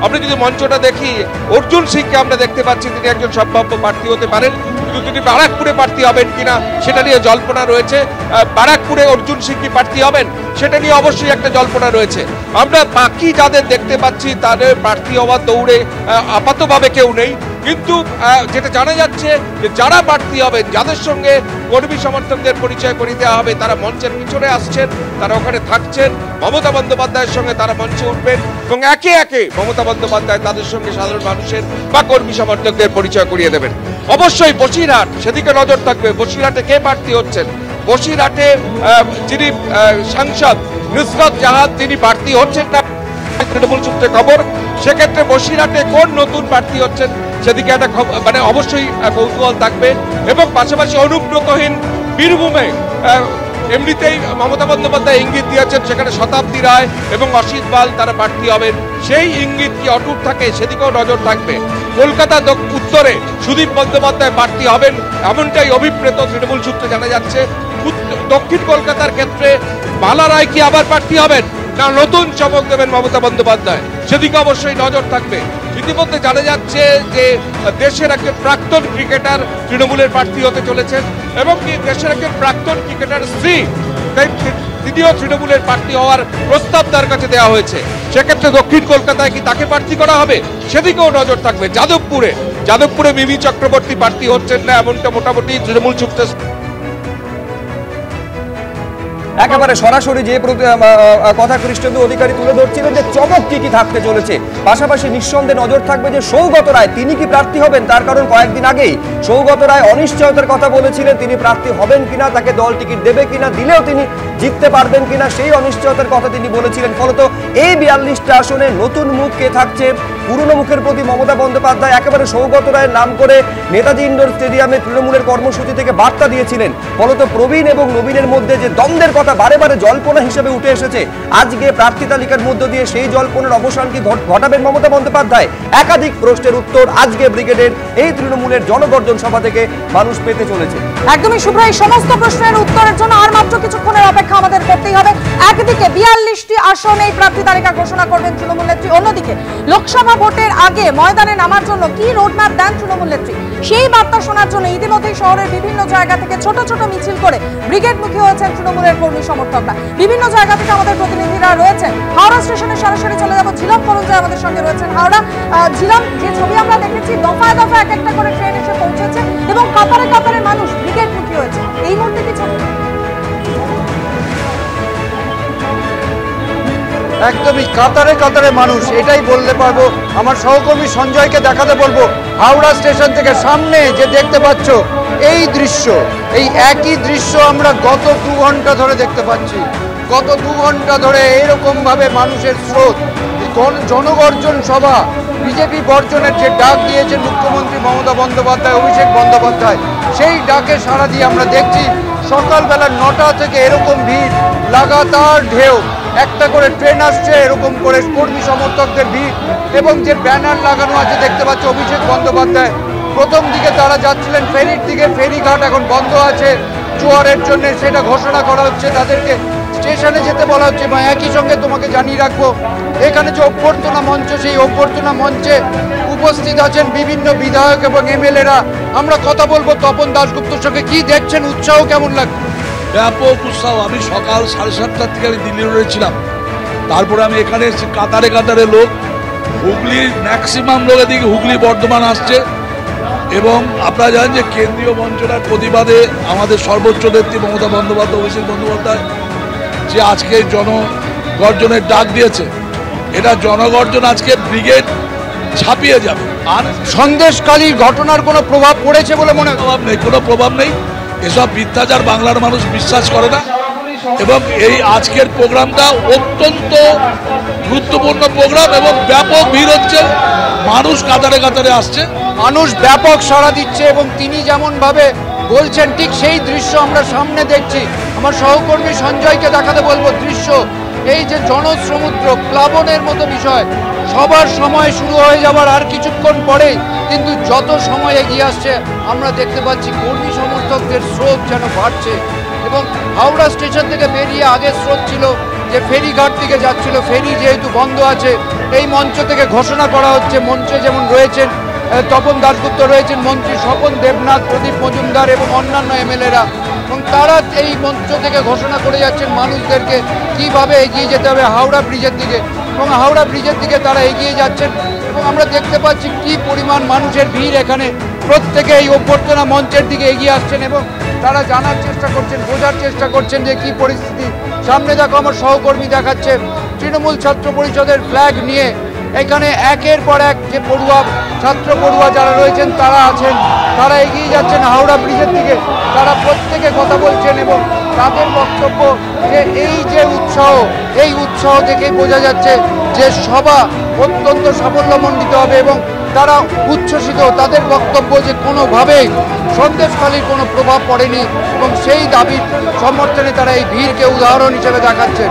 আমরা যদি মঞ্চটা দেখি, অর্জুন সিংকে আমরা দেখতে পাচ্ছি তিনি একজন সম্ভাব্য প্রার্থী হতে পারেন, কিন্তু তিনি ব্যারাকপুরে প্রার্থী হবেন কিনা সেটা নিয়ে জল্পনা রয়েছে। ব্যারাকপুরে অর্জুন সিং কি প্রার্থী হবেন সেটা নিয়ে অবশ্যই একটা জল্পনা রয়েছে। আমরা বাকি যাদের দেখতে পাচ্ছি তাদের প্রার্থী হওয়ার দৌড়ে আপাতভাবে কেউ নেই, কিন্তু যেটা জানা যাচ্ছে যে যারা প্রার্থী হবেন, যাদের সঙ্গে কর্মী সমর্থকদের পরিচয় করিয়ে দেওয়া হবে, তারা মঞ্চের পিছনে আসছেন, তারা ওখানে থাকছেন, মমতা বন্দ্যোপাধ্যায়ের সঙ্গে তারা মঞ্চে উঠবেন এবং একে একে মমতা বন্দ্যোপাধ্যায় তাদের সঙ্গে সাধারণ মানুষের বা কর্মী সমর্থকদের পরিচয় করিয়ে দেবেন। অবশ্যই বসিরহাট, সেদিকে নজর থাকবে। বসিরহাটে কে প্রার্থী হচ্ছেন? বসিরহাটে যিনি সাংসদ নুসরত জাহান তিনি প্রার্থী হচ্ছেন না তৃণমূল সূত্রে খবর। সেক্ষেত্রে বসিরহাটে কোন নতুন প্রার্থী হচ্ছেন সেদিকে একটা মানে অবশ্যই কৌতূহল থাকবে। এবং পাশাপাশি অনুব্রতহীন বীরভূমে এমনিতেই মমতা বন্দ্যোপাধ্যায় ইঙ্গিত দিয়েছেন সেখানে শতাব্দী রায় এবং অসিত পাল তারা প্রার্থী হবেন। সেই ইঙ্গিত কি অটুট থাকে সেদিকেও নজর থাকবে। কলকাতা উত্তরে সুদীপ বন্দ্যোপাধ্যায় প্রার্থী হবেন এমনটাই অভিপ্রেত তৃণমূল সূত্রে জানা যাচ্ছে। দক্ষিণ কলকাতার ক্ষেত্রে বালা রায় কি আবার প্রার্থী হবেন না নতুন চমক দেবেন মমতা বন্দ্যোপাধ্যায়, সেদিকে অবশ্যই নজর থাকবে। ইতিমধ্যে জানা যাচ্ছে যে দেশের একজন প্রাক্তন ক্রিকেটার তৃণমূলের প্রার্থী হতে চলেছেন এবং দেশের একজন প্রাক্তন ক্রিকেটার স্ত্রী তিনিও তৃণমূলের প্রার্থী হওয়ার প্রস্তাব তার কাছে দেওয়া হয়েছে। সেক্ষেত্রে দক্ষিণ কলকাতায় কি তাকে প্রার্থী করা হবে সেদিকেও নজর থাকবে। যাদবপুরে মিমি চক্রবর্তী প্রার্থী হচ্ছেন না এমনটা মোটামুটি তৃণমূল সূত্রে একেবারে সরাসরি যে কথা কৃষ্ণেন্দু অধিকারী তুলে ধরছিলেন যে চমক কি থাকতে চলেছে। পাশাপাশি নিঃসন্দেহে নজর থাকবে যে সৌগত রায় তিনি কি প্রার্থী হবেন, তার কারণ কয়েকদিন আগেই সৌগত রায় অনিশ্চয়তার কথা বলেছিলেন তিনি প্রার্থী হবেন কিনা, তাকে দল টিকিট দেবে কিনা, দিলেও তিনি জিততে পারবেন কিনা সেই অনিশ্চয়তার কথা তিনি বলেছিলেন। ফলত এই 42টা আসনে নতুন মুখ কে থাকছে, পুরনো মুখের প্রতি মমতা বন্দ্যোপাধ্যায় একেবারে সৌগত রায়ের নাম করে নেতাজি ইন্ডোর স্টেডিয়ামে তৃণমূলের কর্মসূচি থেকে বার্তা দিয়েছিলেন। ফলত প্রবীণ এবং নবীনের মধ্যে যে দ্বন্দ্বের কথা বারে বারে জল্পনা হিসেবে উঠে এসেছে, আজকে প্রার্থী তালিকার মধ্য দিয়ে সেই জল্পনার অবসান কি ঘটাবেন মমতা বন্দ্যোপাধ্যায়? একাধিক প্রশ্নের উত্তর আজকে ব্রিগেডের এই তৃণমূলের জনগর্জন সভা থেকে মানুষ পেতে চলেছে। একদমই শুভ্র, এই সমস্ত প্রশ্নের উত্তরের জন্য আর মাত্র কিছুক্ষণের অপেক্ষা আমাদের করতেই হবে। একদিকে 42টি আসনে এই প্রার্থী তালিকা ঘোষণা করবেন তৃণমূল নেত্রী, অন্যদিকে লোকসভা ভোটের আগে ময়দানে নামার জন্য কি রোডম্যাপ দেন তৃণমূল নেত্রী সেই বার্তা শোনার জন্য ইতিমধ্যেই শহরের বিভিন্ন জায়গা থেকে ছোট ছোট মিছিল করে ব্রিগেডমুখী হয়েছেন তৃণমূলের কর্মী সমর্থকরা। বিভিন্ন জায়গা থেকে আমাদের প্রতিনিধিরা রয়েছেন। হাওড়া স্টেশনে সরাসরি চলে যাব। ঝিলম করঞ্জয় আমাদের সঙ্গে রয়েছেন। হাওড়া ঝিলম, যে ছবি আমরা দেখেছি দফায় দফায় এক একটা করে ট্রেন এসে পৌঁছেছে এবং কাতারে কাতারে মানুষ ব্রিগেডমুখী হয়েছে, এই মুহূর্তে কি ছবি? একদমই কাতারে কাতারে মানুষ, এটাই বলতে পারবো। আমার সহকর্মী সঞ্জয়কে দেখাতে বলবো হাওড়া স্টেশন থেকে সামনে যে দেখতে পাচ্ছ এই দৃশ্য, এই একই দৃশ্য আমরা গত 2 ঘন্টা ধরে দেখতে পাচ্ছি। গত 2 ঘন্টা ধরে এরকম ভাবে মানুষের স্রোত, জনগর্জন সভা, বিজেপি বর্জনের যে ডাক দিয়েছেন মুখ্যমন্ত্রী মমতা বন্দ্যোপাধ্যায়, অভিষেক বন্দ্যোপাধ্যায়, সেই ডাকে সাড়া দিয়ে আমরা দেখছি সকালবেলা 9টা থেকে এরকম ভিড়, লাগাতার ঢেউ, একটা করে ট্রেন আসছে, এরকম করে কর্মী সমর্থকদের ভিড় এবং যে ব্যানার লাগানো আছে দেখতে পাচ্ছ অভিষেক বন্দ্যোপাধ্যায়। প্রথম দিকে তারা যাচ্ছিলেন ফেরির দিকে, ফেরিঘাট এখন বন্ধ আছে জোয়ারের জন্য, সেটা ঘোষণা করা হচ্ছে, তাদেরকে স্টেশনে যেতে বলা হচ্ছে। বা একই সঙ্গে তোমাকে জানিয়ে রাখবো এখানে যে অভ্যর্থনা মঞ্চ, সেই অভ্যর্থনা মঞ্চে উপস্থিত আছেন বিভিন্ন বিধায়ক এবং এমএলএরা। আমরা কথা বলবো তপন দাশগুপ্তর সঙ্গে। কি দেখছেন, উৎসাহ কেমন লাগছে? ব্যাপক উৎসাহ। আমি সকাল 7:30 থেকে আমি দিল্লি রোডে ছিলাম, তারপরে আমি এখানে এসেছি। কাতারে কাতারে লোক, হুগলির ম্যাক্সিমাম লোক এদিকে হুগলি বর্ধমান আসছে। এবং আপনারা জানেন যে কেন্দ্রীয় বঞ্চনার প্রতিবাদে আমাদের সর্বোচ্চ নেত্রী মমতা বন্দ্যোপাধ্যায়, অভিষেক বন্দ্যোপাধ্যায় যে আজকে জনগর্জনের ডাক দিয়েছে, এটা জনগর্জন আজকে ব্রিগেড ছাপিয়ে যাবে। আর সন্দেশখালীর ঘটনার কোনো প্রভাব পড়েছে বলে মনে হয়? প্রভাব নেই, কোনো প্রভাব নেই। এসব মিথ্যাচার বাংলার মানুষ বিশ্বাস করে না। এবং এই আজকের প্রোগ্রামটা অত্যন্ত গুরুত্বপূর্ণ প্রোগ্রাম এবং ব্যাপক ভিড় হচ্ছে, মানুষ কাতারে কাতারে আসছে, মানুষ ব্যাপক সাড়া দিচ্ছে এবং তিনি যেমন ভাবে বলছেন ঠিক সেই দৃশ্য আমরা সামনে দেখছি। আমার সহকর্মী সঞ্জয়কে দেখাতে বলবো দৃশ্য, এই যে জনসমুদ্র প্লাবনের মতো বিষয়, সবার সময় শুরু হয়ে যাবার আর কিছুক্ষণ পরেই, কিন্তু যত সময় এগিয়ে আসছে আমরা দেখতে পাচ্ছি কর্মী সমর্থকদের স্রোত যেন বাড়ছে। এবং হাওড়া স্টেশন থেকে বেরিয়ে আগের স্রোত ছিল যে ফেরিঘাট থেকে যাচ্ছিল, ফেরি যেহেতু বন্ধ আছে, এই মঞ্চ থেকে ঘোষণা করা হচ্ছে, মঞ্চে যেমন রয়েছেন তপন দাশগুপ্ত, রয়েছেন মন্ত্রী স্বপন দেবনাথ, প্রদীপ মজুমদার এবং অন্যান্য এমএলএরা, এবং তারা এই মঞ্চ থেকে ঘোষণা করে যাচ্ছেন মানুষদেরকে কিভাবে এগিয়ে যেতে হবে হাওড়া ব্রিজের দিকে, এবং হাওড়া ব্রিজের দিকে তারা এগিয়ে যাচ্ছেন। এবং আমরা দেখতে পাচ্ছি কি পরিমাণ মানুষের ভিড় এখানে, প্রত্যেকে এই অভ্যর্থনা মঞ্চের দিকে এগিয়ে আসছেন এবং তারা জানার চেষ্টা করছেন, বোঝার চেষ্টা করছেন যে কি পরিস্থিতি। সামনে দেখো আমার সহকর্মী দেখাচ্ছে তৃণমূল ছাত্র পরিষদের ফ্ল্যাগ নিয়ে এখানে একের পর এক যে ছাত্র পড়ুয়া যারা রয়েছেন তারা আছেন, তারা এগিয়ে যাচ্ছেন হাওড়া ব্রিজের দিকে। তারা প্রত্যেকে কথা বলছেন এবং তাদের বক্তব্য যে এই যে উৎসাহ, এই উৎসাহ থেকেই বোঝা যাচ্ছে যে সভা অত্যন্ত সাফল্যমণ্ডিত হবে এবং তারা উচ্ছ্বসিত। তাদের বক্তব্য যে কোনোভাবেই সন্দেশখালির কোনো প্রভাব পড়েনি এবং সেই দাবির সমর্থনে তারা এই ভিড়কে উদাহরণ হিসেবে দেখাচ্ছেন।